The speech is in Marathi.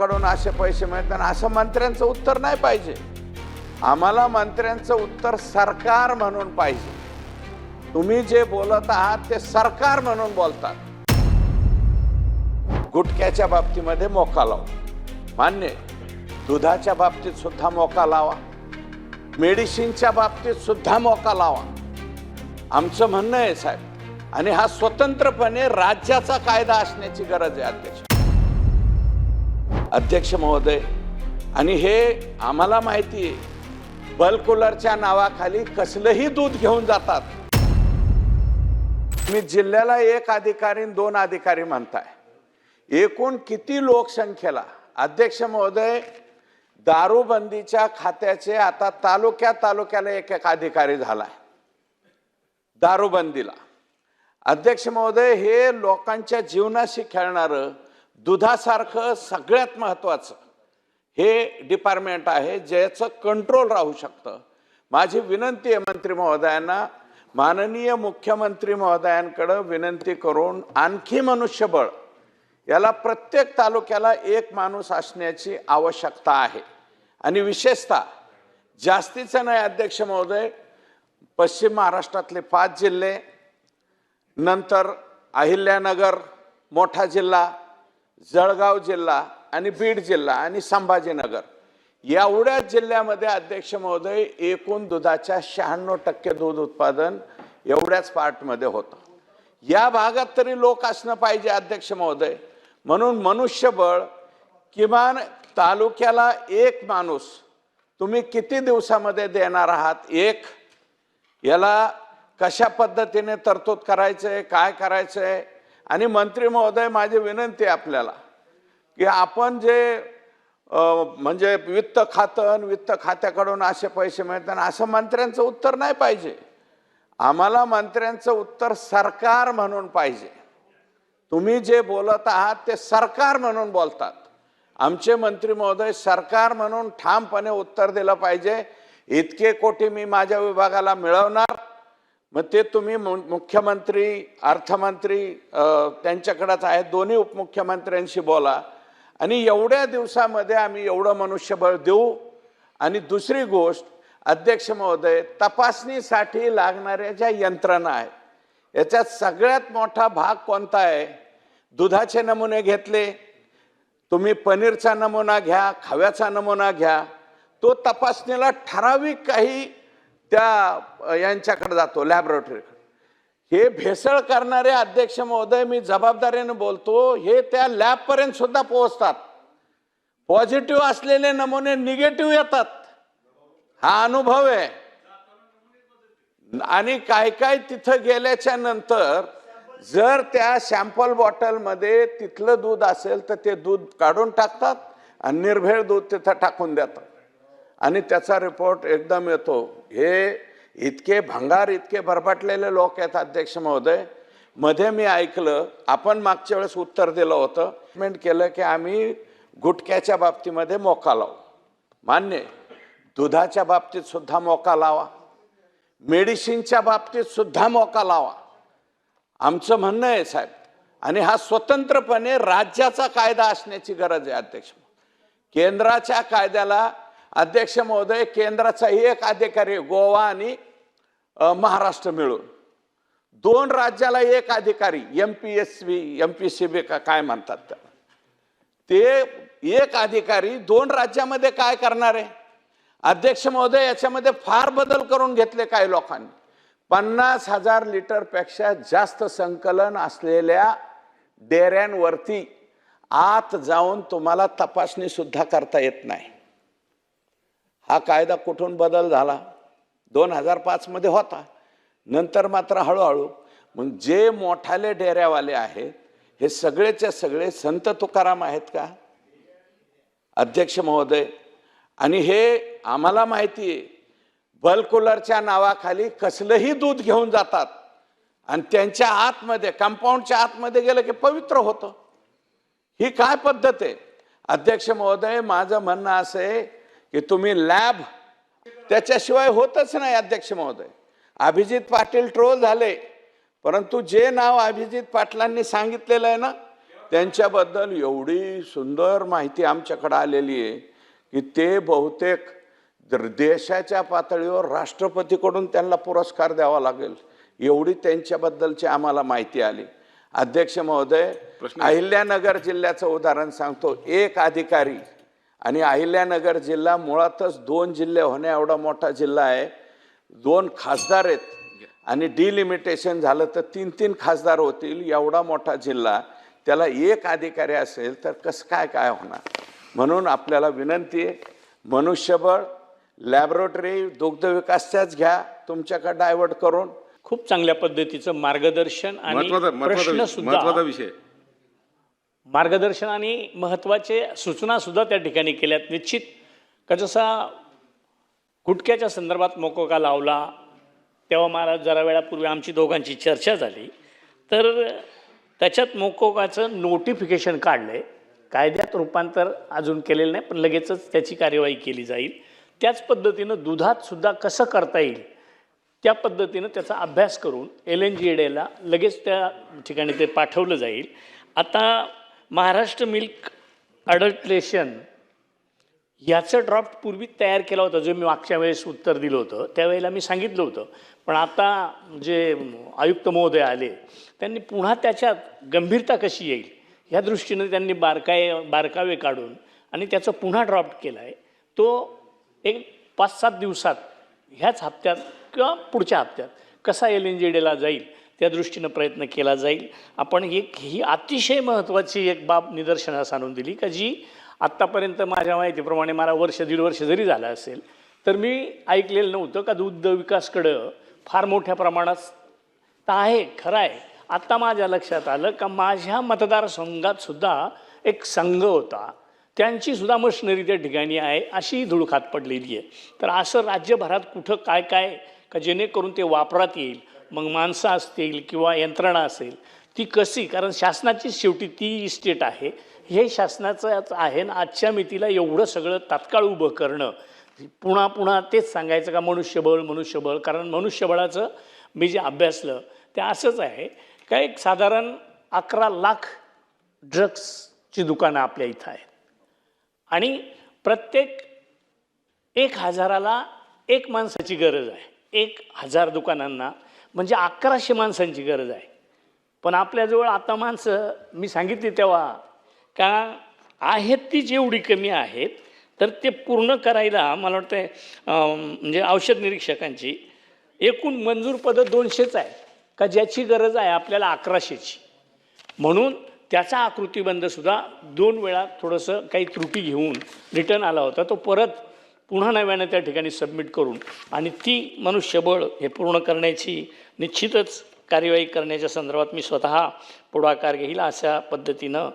खात्याकडून असे पैसे मिळतात असं मंत्र्यांचं उत्तर नाही पाहिजे। आम्हाला मंत्र्यांचं उत्तर सरकार म्हणून पाहिजे। तुम्ही जे बोलत आहात ते सरकार म्हणून बोलतात। गुटख्याच्या बाबतीमध्ये मोका लावा, मान्य। दुधाच्या बाबतीत सुद्धा मोका लावा, मेडिसिनच्या बाबतीत सुद्धा मोका लावा। आमचं म्हणणं आहे साहेब, आणि हा स्वतंत्रपणे राज्याचा कायदा असण्याची गरज आहे अध्यक्ष महोदय। आणि हे आम्हाला माहिती आहे, बल्क कूलरच्या नावाखाली कसलंही दूध घेऊन जातात। मी जिल्ह्याला 1 अधिकारी 2 अधिकारी म्हणताय, एकूण किती लोकसंख्येला? अध्यक्ष महोदय, दारूबंदीच्या खात्याचे आता तालुक्याला एक अधिकारी झालाय दारूबंदीला। अध्यक्ष महोदय, हे लोकांच्या जीवनाशी खेळणारं दुधासारखं सगळ्यात महत्त्वाचं हे डिपार्टमेंट आहे, ज्याचं कंट्रोल राहू शकतं। माझी विनंती आहे मंत्री महोदयांना, माननीय मुख्यमंत्री महोदयांकडे विनंती करून आणखी मनुष्यबळ, याला प्रत्येक तालुक्याला 1 माणूस असण्याची आवश्यकता आहे। आणि विशेषतः जास्तीचं नाही अध्यक्ष महोदय, पश्चिम महाराष्ट्रातले 5 जिल्हे, नंतर अहिल्यानगर मोठा जिल्हा, जळगाव जिल्हा आणि बीड जिल्हा आणि संभाजीनगर, एवढ्याच जिल्ह्यामध्ये अध्यक्ष महोदय एकूण दुधाच्या 96% दूध उत्पादन एवढ्याच पार्टमध्ये होतं। या भागात तरी लोक असणं पाहिजे अध्यक्ष महोदय। म्हणून मनुष्यबळ, किमान तालुक्याला 1 माणूस तुम्ही किती दिवसामध्ये देणार आहात? 1 याला कशा पद्धतीने तरतूद करायचंय, काय करायचंय? आणि मंत्री महोदय, माझी विनंती आहे आपल्याला की आपण जे म्हणजे वित्त खातं, वित्त खात्याकडून असे पैसे मिळतात असं मंत्र्यांचं उत्तर नाही पाहिजे। आम्हाला मंत्र्यांचं उत्तर सरकार म्हणून पाहिजे। तुम्ही जे बोलत आहात ते सरकार म्हणून बोलतात। आमचे मंत्री महोदय सरकार म्हणून ठामपणे उत्तर दिलं पाहिजे। इतके कोटी मी माझ्या विभागाला मिळवणार, मग ते तुम्ही मुख्यमंत्री, अर्थमंत्री त्यांच्याकडेच आहे, दोन्ही उपमुख्यमंत्र्यांशी बोला आणि एवढ्या दिवसामध्ये आम्ही एवढं मनुष्यबळ देऊ। आणि दुसरी गोष्ट अध्यक्ष महोदय, तपासणीसाठी लागणाऱ्या ज्या यंत्रणा आहेत, याच्यात सगळ्यात मोठा भाग कोणता आहे? दुधाचे नमुने घेतले, तुम्ही पनीरचा नमुना घ्या, खव्याचा नमुना घ्या, तो तपासणीला ठराविक काही त्या यांच्याकडे जातो, लॅबोरेटरीकडे। हे भेसळ करणारे अध्यक्ष महोदय, मी जबाबदारीने बोलतो, हे त्या लॅबपर्यंत सुद्धा पोहोचतात। पॉझिटिव्ह असलेले नमुने निगेटिव्ह येतात, हा अनुभव आहे। आणि काय तिथं गेल्याच्या नंतर जर त्या सॅम्पल बॉटलमध्ये तिथलं दूध असेल तर ते दूध काढून टाकतात आणि निर्भेळ दूध तिथं टाकून देतात आणि त्याचा रिपोर्ट एकदम येतो। हे इतके भंगार, इतके बरबाटलेले लोक आहेत अध्यक्ष महोदय। मध्ये मी ऐकलं, आपण मागच्या वेळेस उत्तर दिलं होतं, स्टेटमेंट केलं की आम्ही गुटख्याच्या बाबतीमध्ये मोका लावू, मान्य। दुधाच्या बाबतीत सुद्धा मोका लावा, मेडिसिनच्या बाबतीत सुद्धा मोका लावा। आमचं म्हणणं आहे साहेब, आणि हा स्वतंत्रपणे राज्याचा कायदा असण्याची गरज आहे अध्यक्ष। केंद्राच्या कायद्याला अध्यक्ष महोदय, केंद्राचा 1 अधिकारी, गोवा आणि महाराष्ट्र मिळून 2 राज्याला 1 अधिकारी, MPCB का काय म्हणतात त्याला, ते 1 अधिकारी 2 राज्यामध्ये काय करणार आहे अध्यक्ष महोदय? याच्यामध्ये फार बदल करून घेतले काही लोकांनी। 50,000 लिटर पेक्षा जास्त संकलन असलेल्या डेऱ्यांवरती आत जाऊन तुम्हाला तपासणी सुद्धा करता येत नाही। हा कायदा कुठून बदल झाला? 2005 मध्ये होता, नंतर मात्र हळूहळू मग जे मोठाले डेऱ्यावाले आहेत हे सगळेच्या सगळे संत तुकाराम आहेत का अध्यक्ष महोदय? आणि हे आम्हाला माहिती आहे, बल्क कूलरच्या नावाखाली कसलंही दूध घेऊन जातात आणि त्यांच्या आतमध्ये, कंपाऊंडच्या आतमध्ये गेलं की पवित्र होतं। ही काय पद्धत आहे अध्यक्ष महोदय? माझं म्हणणं असं आहे की तुम्ही लॅब, त्याच्याशिवाय होतच नाही अध्यक्ष महोदय। अभिजित पाटील ट्रोल झाले, परंतु जे नाव अभिजित पाटलांनी सांगितलेलं आहे ना, त्यांच्याबद्दल एवढी सुंदर माहिती आमच्याकडे आलेली आहे की ते बहुतेक देशाच्या पातळीवर राष्ट्रपतीकडून त्यांना पुरस्कार द्यावा लागेल, एवढी त्यांच्याबद्दलची आम्हाला माहिती आली. अध्यक्ष महोदय, अहिल्यानगर जिल्ह्याचं उदाहरण सांगतो. एक अधिकारी, आणि अहिल्यानगर जिल्हा मुळातच 2 जिल्हे होण्या एवढा मोठा जिल्हा आहे. 2 खासदार आहेत आणि डिलिमिटेशन झालं तर 3-3 खासदार होतील. एवढा मोठा जिल्हा, त्याला एक अधिकारी असेल तर कसं काय होणार. म्हणून आपल्याला विनंती आहे, मनुष्यबळ, लॅबोरेटरी, दुग्ध विकासच्याच घ्या तुमच्याकडे डायव्हर्ट करून. खूप चांगल्या पद्धतीचं मार्गदर्शन आणि प्रश्न सुद्धा, महत्त्वाचा विषय, मार्गदर्शन आणि महत्त्वाचे सूचना सुद्धा त्या ठिकाणी केल्यात. निश्चित का जसा गुटख्याच्या संदर्भात मोकोका लावला तेव्हा मला जरा वेळापूर्वी आमची दोघांची चर्चा झाली, तर त्याच्यात मोकोकाचं नोटिफिकेशन काढलं आहे. कायद्यात रूपांतर अजून केलेलं नाही, पण लगेचच त्याची कार्यवाही केली जाईल. त्याच पद्धतीनं दुधात सुद्धा कसं करता येईल त्या पद्धतीनं त्याचा अभ्यास करून LNGDला लगेच त्या ठिकाणी ते पाठवलं जाईल. आता महाराष्ट्र मिल्क अडल्ट्रेशन याचं ड्राफ्ट पूर्वी तयार केला होता, जो मी मागच्या वेळेस उत्तर दिलं होतं त्यावेळेला मी सांगितलं होतं. पण आता जे आयुक्त महोदय आले त्यांनी पुन्हा त्याच्यात गंभीरता कशी येईल ह्या दृष्टीनं त्यांनी बारकावे काढून आणि त्याचा पुन्हा ड्राफ्ट केला आहे. तो एक 5-7 दिवसात ह्याच हप्त्यात किंवा पुढच्या हप्त्यात कसा LNGDला जाईल त्या दृष्टीनं प्रयत्न केला जाईल. आपण ही अतिशय महत्त्वाची एक बाब निदर्शनास आणून दिली का जी आत्तापर्यंत माझ्या माहितीप्रमाणे मला 1-1.5 वर्ष जरी झालं असेल तर मी ऐकलेलं नव्हतं का दुग्ध विकासकडं फार मोठ्या प्रमाणात आहे. खरं आहे, आत्ता माझ्या लक्षात आलं का माझ्या मतदारसंघात सुद्धा एक संघ होता, त्यांची सुद्धा मशिनरी त्या ठिकाणी आहे, अशी धुळखात पडलेली आहे. तर असं राज्यभरात कुठं काय का जेणेकरून ते वापरात येईल. मग माणसं असतील किंवा यंत्रणा असेल ती कशी, कारण शासनाची शेवटी ती इस्टेट आहे, हे शासनाचं आहे ना. आजच्या मितीला एवढं सगळं तात्काळ उभं करणं, पुन्हा तेच सांगायचं का मनुष्यबळ, कारण मनुष्यबळाचं मी जे अभ्यासलं ते असंच आहे का एक साधारण 11 लाख ड्रग्सची दुकानं आपल्या इथं आहेत आणि प्रत्येक 1000ला 1 माणसाची गरज आहे. 1000 दुकानांना म्हणजे 1100 माणसांची गरज आहे. पण आपल्याजवळ आता माणसं मी सांगितली तेव्हा का आहेत ती जेवढी कमी आहेत, तर ते पूर्ण करायला मला वाटतं म्हणजे औषध निरीक्षकांची एकूण मंजूर पदं 200च आहे का ज्याची गरज आहे आपल्याला 1100ची. म्हणून त्याचा आकृतीबंधसुद्धा 2 वेळा थोडंसं काही त्रुटी घेऊन रिटर्न आला होता. तो परत पुन्हा नव्यानं त्या ठिकाणी सबमिट करून आणि ती मनुष्यबळ हे पूर्ण करण्याची निश्चितच कार्यवाही करण्याच्या संदर्भात मी स्वतः पुढाकार घेईल अशा पद्धतीनं